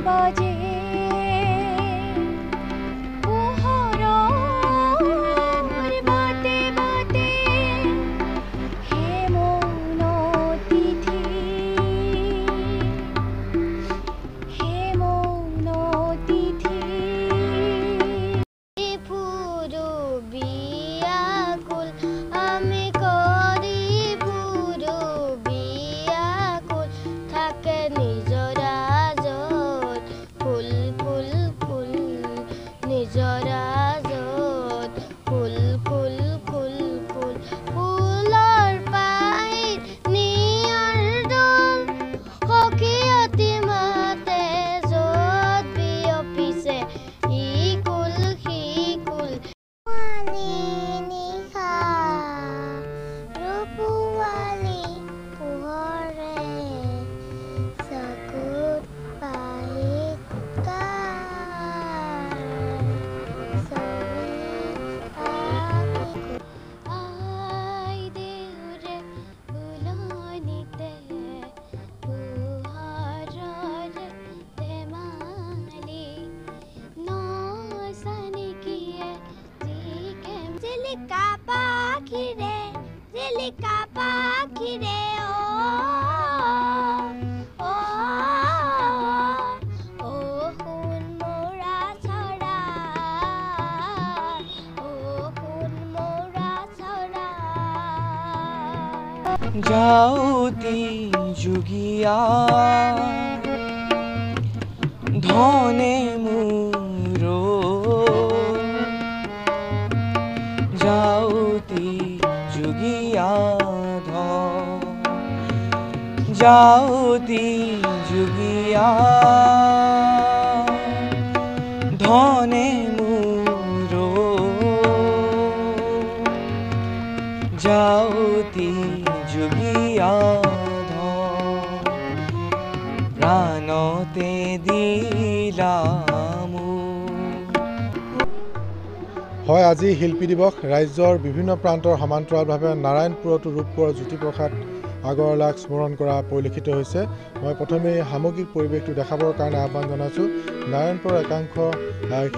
বাজে পোহৰৰ বাটে বাটে হে মৌন তিথি হে মৌন তিথি পুরুবিয়াকুল আমি করি পুরুবিয়াকুল থাকে নিজরা যত ফুল ফুল ফুল নিজরা যত ফুল ফুল ফুল ফুল ফুলৰ পাইত নিয়াৰ দল সখীয়তী মাতে যত বিয়পিছে ইকুল সিকুল নিশা ৰূপৱালী পোহৰে চকুত পাহিত আই দেউৰে ফুলনিতে পোহৰৰে ধেমালি নচানিকিয়ে জিলিকা পাখিৰে অ সোণ মৌৰা চৰা সোণ মৌৰা চৰা যাওতি যুগিয়া ধনে মুৰো যাওতি যুগিয়া যাওতি যুগিয়া ধনে মুৰো যাওতি যুগিয়া প্ৰাণতে দিলামু। হয়, আজি শিল্পী দিৱস ৰাজ্যৰ বিভিন্ন প্ৰান্তৰ সমান্তৰালভাৱে নাৰায়ণপুৰতো ৰূপকোঁৱৰ জ্যোতিপ্ৰসাদ আগৰৱালাক স্মৰণ কৰা পৰিলক্ষিত হৈছে। মই প্ৰথমেই সামগ্ৰিক পৰিৱেশটো দেখাবৰ কাৰণে আহ্বান জনাইছোঁ। নাৰায়ণপুৰৰ একাংশ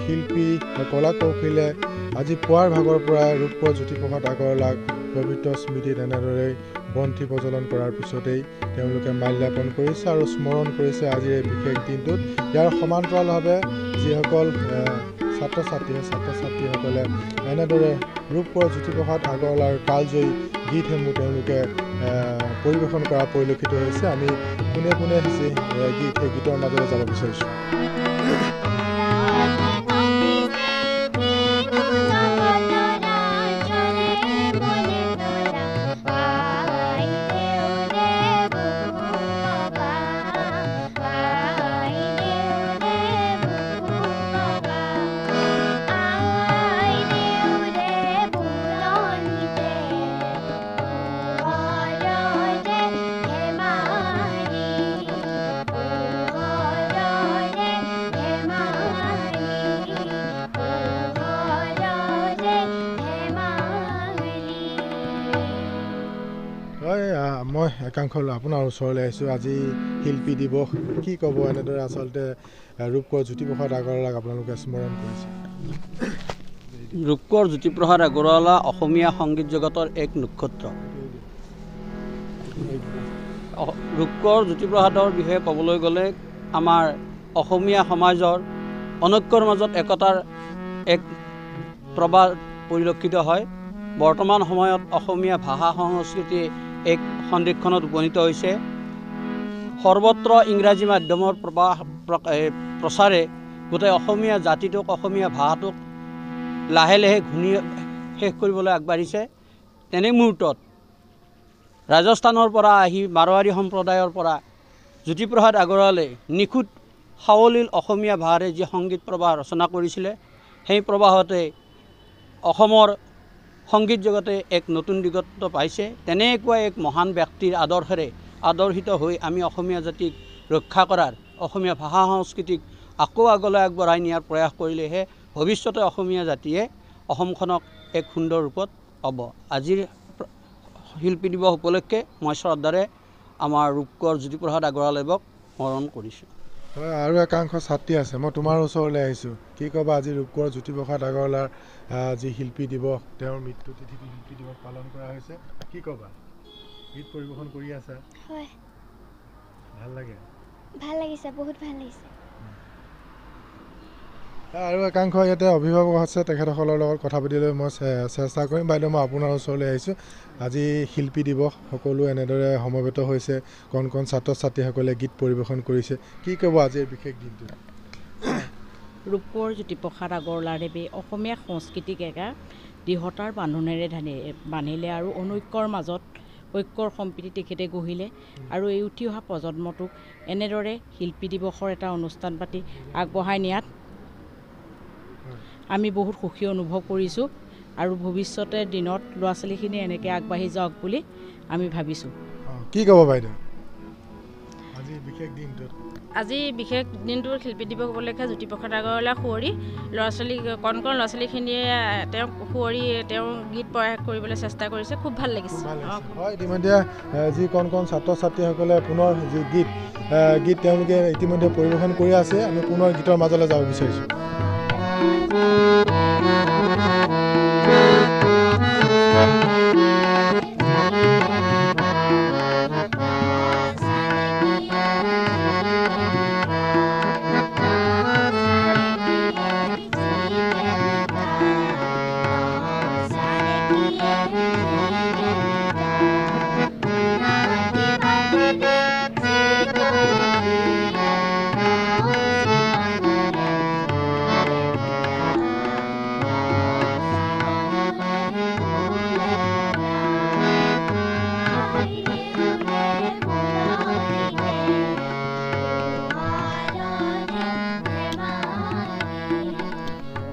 শিল্পী কলা কৌশলে আজি পুৱাৰ ভাগৰ পৰাই ৰূপকোঁৱৰ জ্যোতিপ্ৰসাদ আগৰৱালাক পবিত্ৰ স্মৃতিত এনেদৰে বন্তি প্ৰজ্বলন কৰাৰ পিছতেই তেওঁলোকে মাল্যাৰ্পণ কৰিছে আৰু স্মৰণ কৰিছে আজিৰ এই বিশেষ দিনটোত। ইয়াৰ সমান্তৰালভাৱে যিসকল ছাত্ৰ ছাত্ৰীসকলে এনেদৰে ৰূপকোঁৱৰ জ্যোতিপ্ৰসাদ আগৰৱালাৰ কালজয়ী গীতসমূহ তেওঁলোকে পৰিৱেশন কৰা পৰিলক্ষিত হৈছে। আমি পোনে পোনে সেই গীতৰ মাজলৈ যাব বিচাৰিছোঁ। মই একাংশ আপোনাৰ ওচৰলৈ আহিছোঁ। আজি শিল্পী দিৱস, কি ক'ব? এনেদৰে আচলতে ৰূপকোঁৱৰ জ্যোতিপ্ৰসাদ আগৰৱালাক আপোনালোকে স্মৰণ কৰিছে। ৰূপকোঁৱৰ জ্যোতিপ্ৰসাদ আগৰৱালা অসমীয়া সংগীত জগতৰ এক নক্ষত্ৰ। ৰূপকোঁৱৰ জ্যোতিপ্ৰসাদৰ বিষয়ে ক'বলৈ গ'লে আমাৰ অসমীয়া সমাজৰ অনৈক্যৰ মাজত একতাৰ এক প্ৰবাহ পৰিলক্ষিত হয়। বৰ্তমান সময়ত অসমীয়া ভাষা সংস্কৃতি এক সন্দিক্ষণত উপনীত হৈছে। সৰ্বত্ৰ ইংৰাজী মাধ্যমৰ প্ৰচাৰে গোটেই অসমীয়া জাতিটোক, অসমীয়া ভাষাটোক লাহে লাহে ঘূনি শেষ কৰিবলৈ আগবাঢ়িছে। তেনে মুহূৰ্তত ৰাজস্থানৰ পৰা আহি মাৰোৱাৰী সম্প্ৰদায়ৰ পৰা জ্যোতিপ্ৰসাদ আগৰৱালে নিখুঁত সাৱলীল অসমীয়া ভাষাৰে যি সংগীত প্ৰবাহ ৰচনা কৰিছিলে, সেই প্ৰবাহতে অসমৰ সংগীত জগতে এক নতুন দিগন্ত পাইছে। তেনেকুৱা এক মহান ব্যক্তিৰ আদৰ্শেৰে আদৰ্শিত হৈ আমি অসমীয়া জাতিক ৰক্ষা কৰাৰ, অসমীয়া ভাষা সংস্কৃতিক আকৌ আগলৈ আগবঢ়াই নিয়াৰ প্ৰয়াস কৰিলেহে ভৱিষ্যতে অসমীয়া জাতিয়ে অসমখনক এক সুন্দৰ ৰূপত পাব। আজিৰ শিল্পী দিৱস উপলক্ষে মই শ্ৰদ্ধাৰে আমাৰ ৰূপকোঁৱৰ জ্যোতিপ্ৰসাদ আগৰৱালাদেৱক স্মৰণ কৰিছোঁ। হয় আৰু একাংশ ছাত্ৰী আছে মই তোমাৰ ওচৰলৈ আহিছোঁ কি ক'বা আজি ৰূপকোঁৱৰ জ্যোতিপ্ৰসাদ আগৰৱালাৰ যি শিল্পী দিৱস তেওঁৰ মৃত্যু তিথিত শিল্পী দিৱস পালন কৰা হৈছে কি ক'বা গীত পৰিৱেশন কৰি আছা হয় ভাল লাগে ভাল লাগিছে বহুত ভাল লাগিছে আৰু একাংশ ইয়াতে অভিভাৱক আছে তেখেতসকলৰ লগত কথা পাতিবলৈ মই চেষ্টা কৰিম বাইদেউ মই আপোনাৰ ওচৰলৈ আহিছোঁ আজি শিল্পী দিৱস সকলো এনেদৰে সমবেত হৈছে কণ কণ ছাত্ৰ ছাত্ৰীসকলে গীত পৰিৱেশন কৰিছে কি ক'ব আজিৰ বিশেষ দিনটো ৰূপকোঁৱৰ জ্যোতিপ্ৰসাদ আগৰৱালাদেৱে অসমীয়া সংস্কৃতিক একা দৃঢ়তাৰ বান্ধোনেৰে বান্ধিলে আৰু অনৈক্যৰ মাজত ঐক্যৰ সম্প্ৰীতি তেখেতে গঢ়িলে আৰু এই উঠি অহা প্ৰজন্মটোক এনেদৰে শিল্পী দিৱসৰ এটা অনুষ্ঠান পাতি আগবঢ়াই নিয়াত আমি বহুত সুখী অনুভৱ কৰিছোঁ আৰু ভৱিষ্যতে দিনত ল'ৰা ছোৱালীখিনি এনেকৈ আগবাঢ়ি যাওক বুলি আমি ভাবিছোঁ কি ক'ব বাইদেউ আজি বিশেষ দিনটোত আজি বিশেষ দিনটোৰ শিল্পী দিৱস উপলক্ষে জ্যোতিপ্ৰসাদ আগৰৱালা সুঁৱৰি ল'ৰা ছোৱালী কণ ল'ৰা ছোৱালীখিনিয়ে তেওঁক সুঁৱৰি তেওঁ গীত প্ৰয়াস কৰিবলৈ চেষ্টা কৰিছে খুব ভাল লাগিছে হয় ইতিমধ্যে যি কণ কণ ছাত্ৰ ছাত্ৰীসকলে পুনৰ যি গীত তেওঁলোকে ইতিমধ্যে পৰিৱেশন কৰি আছে আমি পুনৰ গীতৰ মাজলৈ যাব বিচাৰিছোঁ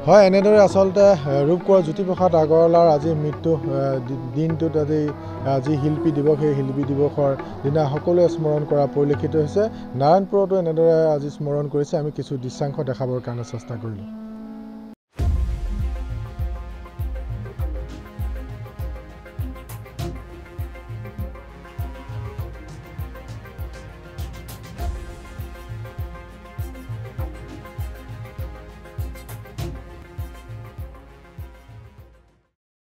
হয় এনেদৰে আচলতে ৰূপকোঁৱৰ জ্যোতিপ্ৰসাদ আগৰৱালাৰ আজি মৃত্যু দিনটোত আজি শিল্পী দিৱস সেই শিল্পী দিৱসৰ দিনা সকলোৱে স্মৰণ কৰা পৰিলক্ষিত হৈছে নাৰায়ণপুৰতো এনেদৰে আজি স্মৰণ কৰিছে আমি কিছু দৃশ্যাংশ দেখাবৰ কাৰণে চেষ্টা কৰিলোঁ